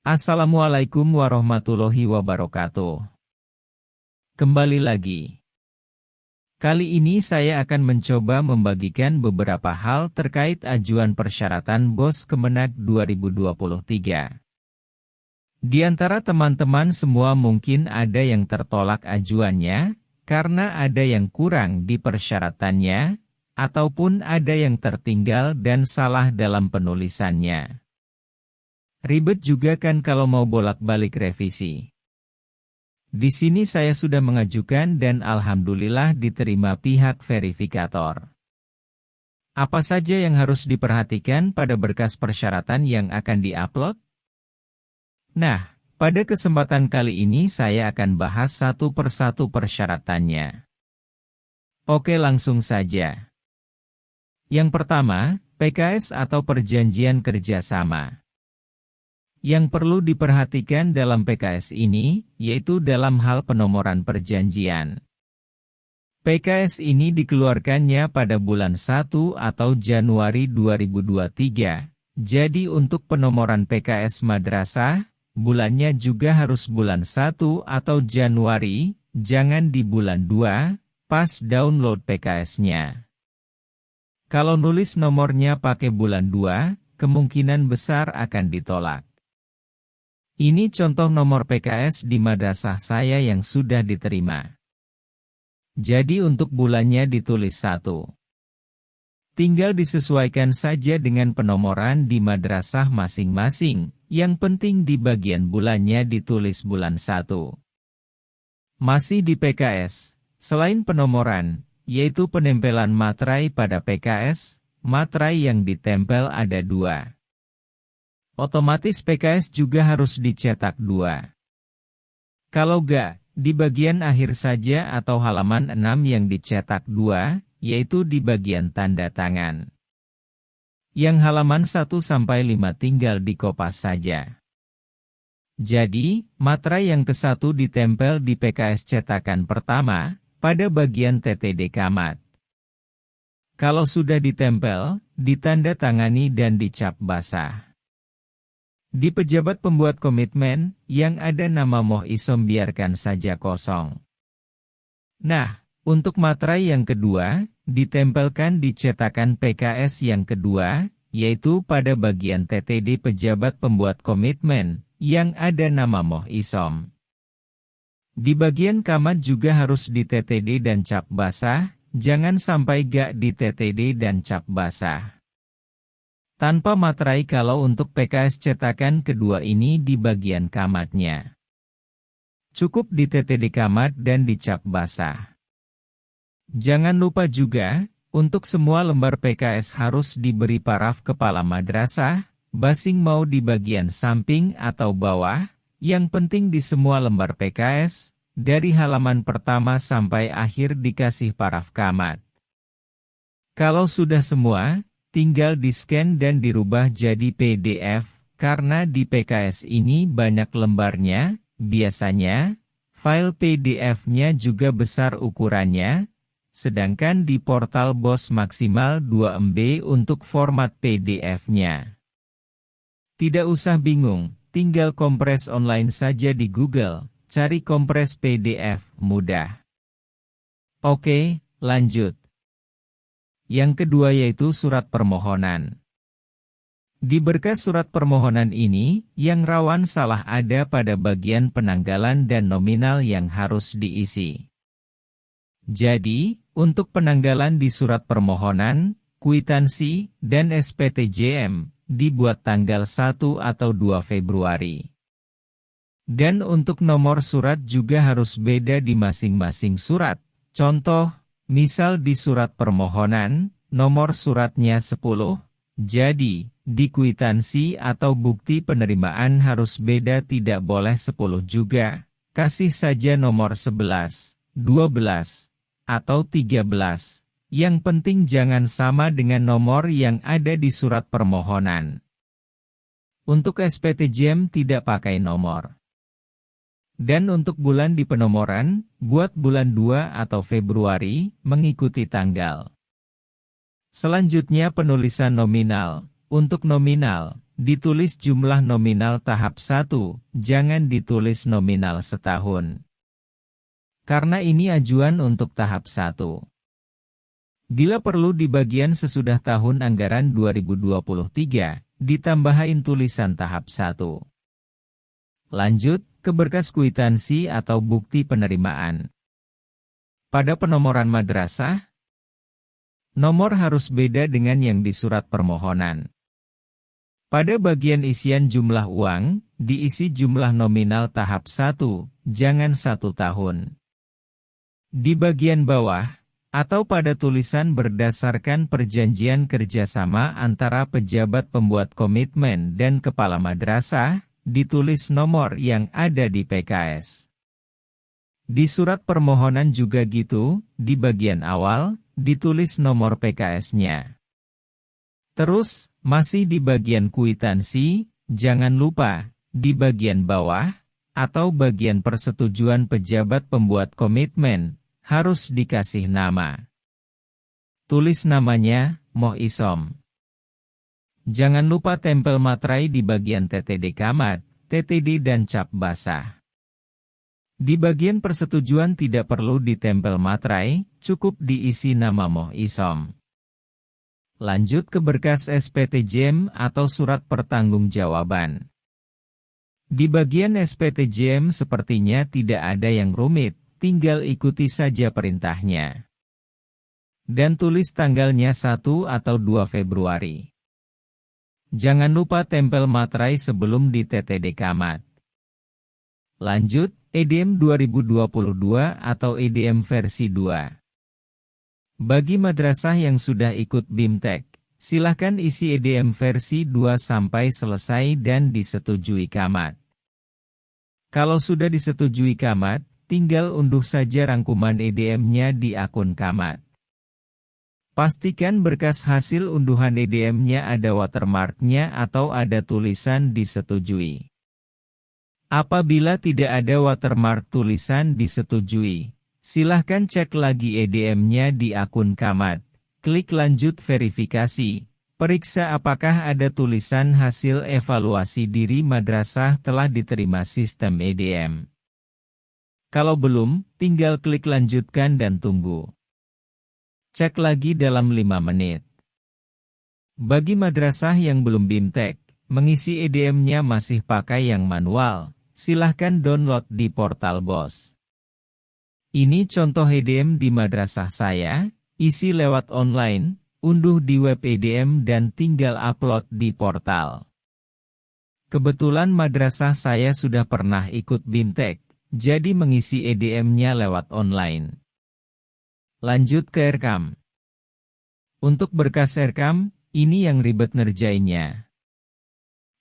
Assalamualaikum warahmatullahi wabarakatuh. Kembali lagi. Kali ini saya akan mencoba membagikan beberapa hal terkait ajuan persyaratan BOS Kemenak 2023. Di antara teman-teman semua mungkin ada yang tertolak ajuannya, karena ada yang kurang di persyaratannya, ataupun ada yang tertinggal dan salah dalam penulisannya. Ribet juga kan kalau mau bolak-balik revisi. Di sini saya sudah mengajukan dan alhamdulillah diterima pihak verifikator. Apa saja yang harus diperhatikan pada berkas persyaratan yang akan diupload? Nah, pada kesempatan kali ini saya akan bahas satu persatu persyaratannya. Oke, langsung saja. Yang pertama, PKS atau Perjanjian Kerjasama. Yang perlu diperhatikan dalam PKS ini, yaitu dalam hal penomoran perjanjian. PKS ini dikeluarkannya pada bulan 1 atau Januari 2023, jadi untuk penomoran PKS madrasah, bulannya juga harus bulan 1 atau Januari, jangan di bulan 2, pas download PKS-nya. Kalau nulis nomornya pakai bulan 2, kemungkinan besar akan ditolak. Ini contoh nomor PKS di madrasah saya yang sudah diterima. Jadi untuk bulannya ditulis 1. Tinggal disesuaikan saja dengan penomoran di madrasah masing-masing, yang penting di bagian bulannya ditulis bulan 1. Masih di PKS, selain penomoran, yaitu penempelan materai pada PKS, materai yang ditempel ada 2. Otomatis PKS juga harus dicetak 2. Kalau enggak, di bagian akhir saja atau halaman 6 yang dicetak 2, yaitu di bagian tanda tangan. Yang halaman 1-5 tinggal dikopas saja. Jadi, materai yang ke-1 ditempel di PKS cetakan pertama, pada bagian TTD Camat. Kalau sudah ditempel, ditanda tangani dan dicap basah. Di pejabat pembuat komitmen, yang ada nama Moh Isom biarkan saja kosong. Nah, untuk materai yang kedua, ditempelkan di cetakan PKS yang kedua, yaitu pada bagian TTD pejabat pembuat komitmen, yang ada nama Moh Isom. Di bagian Camat juga harus di TTD dan cap basah, jangan sampai gak di TTD dan cap basah. Tanpa materai kalau untuk PKS cetakan kedua ini di bagian Camatnya. Cukup di TTD Camat dan dicap basah. Jangan lupa juga, untuk semua lembar PKS harus diberi paraf kepala madrasah, basing mau di bagian samping atau bawah, yang penting di semua lembar PKS, dari halaman pertama sampai akhir dikasih paraf Camat. Kalau sudah semua, tinggal di-scan dan dirubah jadi PDF, karena di PKS ini banyak lembarnya, biasanya, file PDF-nya juga besar ukurannya, sedangkan di portal BOS maksimal 2 MB untuk format PDF-nya. Tidak usah bingung, tinggal kompres online saja di Google, cari kompres PDF, mudah. Oke, lanjut. Yang kedua yaitu surat permohonan. Di berkas surat permohonan ini, yang rawan salah ada pada bagian penanggalan dan nominal yang harus diisi. Jadi, untuk penanggalan di surat permohonan, kwitansi, dan SPTJM, dibuat tanggal 1 atau 2 Februari. Dan untuk nomor surat juga harus beda di masing-masing surat. Contoh, misal di surat permohonan, nomor suratnya 10, jadi, di kwitansi atau bukti penerimaan harus beda tidak boleh 10 juga, kasih saja nomor 11, 12, atau 13, yang penting jangan sama dengan nomor yang ada di surat permohonan. Untuk SPTJM tidak pakai nomor. Dan untuk bulan di penomoran, buat bulan 2 atau Februari, mengikuti tanggal. Selanjutnya penulisan nominal. Untuk nominal, ditulis jumlah nominal tahap 1, jangan ditulis nominal setahun. Karena ini ajuan untuk tahap 1. Bila perlu di bagian sesudah tahun anggaran 2023, ditambahin tulisan tahap 1. Lanjut ke berkas kwitansi atau bukti penerimaan. Pada penomoran madrasah, nomor harus beda dengan yang di surat permohonan. Pada bagian isian jumlah uang, diisi jumlah nominal tahap 1, jangan 1 tahun. Di bagian bawah, atau pada tulisan berdasarkan perjanjian kerjasama antara pejabat pembuat komitmen dan kepala madrasah, ditulis nomor yang ada di PKS. Di surat permohonan juga gitu, di bagian awal, ditulis nomor PKS-nya. Terus, masih di bagian kwitansi, jangan lupa, di bagian bawah, atau bagian persetujuan pejabat pembuat komitmen, harus dikasih nama. Tulis namanya, Moh Isom. Jangan lupa tempel materai di bagian TTD Kamad, TTD dan cap basah. Di bagian persetujuan tidak perlu ditempel materai, cukup diisi nama Moh Isom. Lanjut ke berkas SPTJM atau surat pertanggungjawaban. Di bagian SPTJM sepertinya tidak ada yang rumit, tinggal ikuti saja perintahnya. Dan tulis tanggalnya 1 atau 2 Februari. Jangan lupa tempel materai sebelum di TTD Kamad. Lanjut, EDM 2022 atau EDM versi 2. Bagi madrasah yang sudah ikut BIMTEK, silahkan isi EDM versi 2 sampai selesai dan disetujui Kamad. Kalau sudah disetujui Kamad, tinggal unduh saja rangkuman EDM-nya di akun Kamad. Pastikan berkas hasil unduhan EDM-nya ada watermark-nya atau ada tulisan disetujui. Apabila tidak ada watermark tulisan disetujui, silahkan cek lagi EDM-nya di akun Kamad, klik lanjut verifikasi, periksa apakah ada tulisan hasil evaluasi diri madrasah telah diterima sistem EDM. Kalau belum, tinggal klik lanjutkan dan tunggu. Cek lagi dalam 5 menit. Bagi madrasah yang belum BIMTEK, mengisi EDM-nya masih pakai yang manual, silahkan download di portal BOS. Ini contoh EDM di madrasah saya, isi lewat online, unduh di web EDM dan tinggal upload di portal. Kebetulan madrasah saya sudah pernah ikut BIMTEK, jadi mengisi EDM-nya lewat online. Lanjut ke RKAM. Untuk berkas RKAM, ini yang ribet ngerjainnya.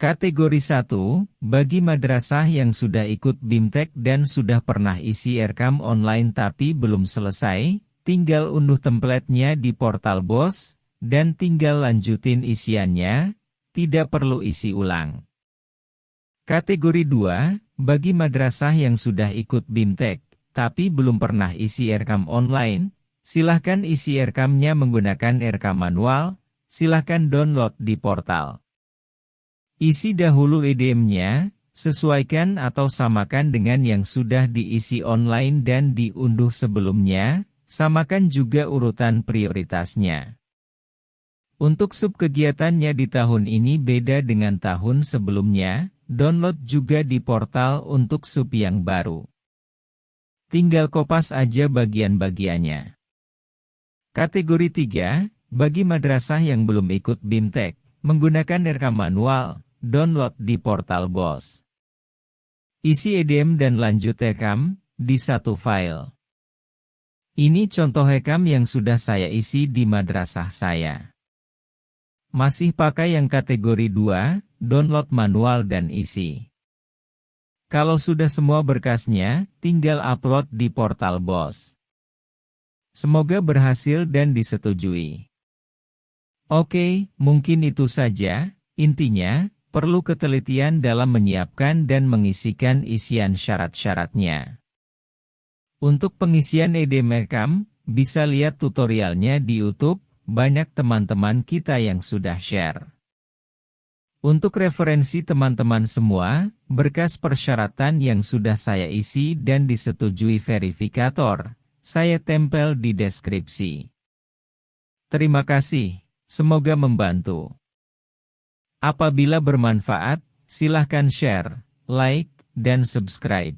Kategori 1, bagi madrasah yang sudah ikut BIMTEK dan sudah pernah isi RKAM online tapi belum selesai, tinggal unduh template-nya di portal BOS, dan tinggal lanjutin isiannya, tidak perlu isi ulang. Kategori 2, bagi madrasah yang sudah ikut BIMTEK, tapi belum pernah isi RKAM online, silahkan isi RKAM-nya menggunakan RKAM manual, silahkan download di portal. Isi dahulu EDM-nya, sesuaikan atau samakan dengan yang sudah diisi online dan diunduh sebelumnya, samakan juga urutan prioritasnya. Untuk subkegiatannya di tahun ini beda dengan tahun sebelumnya, download juga di portal untuk sub yang baru. Tinggal kopas aja bagian-bagiannya. Kategori 3, bagi madrasah yang belum ikut BIMTEK, menggunakan RKAM manual, download di portal BOS. Isi EDM dan lanjut RKAM, di satu file. Ini contoh RKAM yang sudah saya isi di madrasah saya. Masih pakai yang kategori 2, download manual dan isi. Kalau sudah semua berkasnya, tinggal upload di portal BOS. Semoga berhasil dan disetujui. Oke, mungkin itu saja, intinya, perlu ketelitian dalam menyiapkan dan mengisikan isian syarat-syaratnya. Untuk pengisian EDM RKAM, bisa lihat tutorialnya di YouTube, banyak teman-teman kita yang sudah share. Untuk referensi teman-teman semua, berkas persyaratan yang sudah saya isi dan disetujui verifikator, saya tempel di deskripsi. Terima kasih, semoga membantu. Apabila bermanfaat, silahkan share, like, dan subscribe.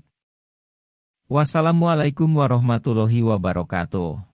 Wassalamualaikum warahmatullahi wabarakatuh.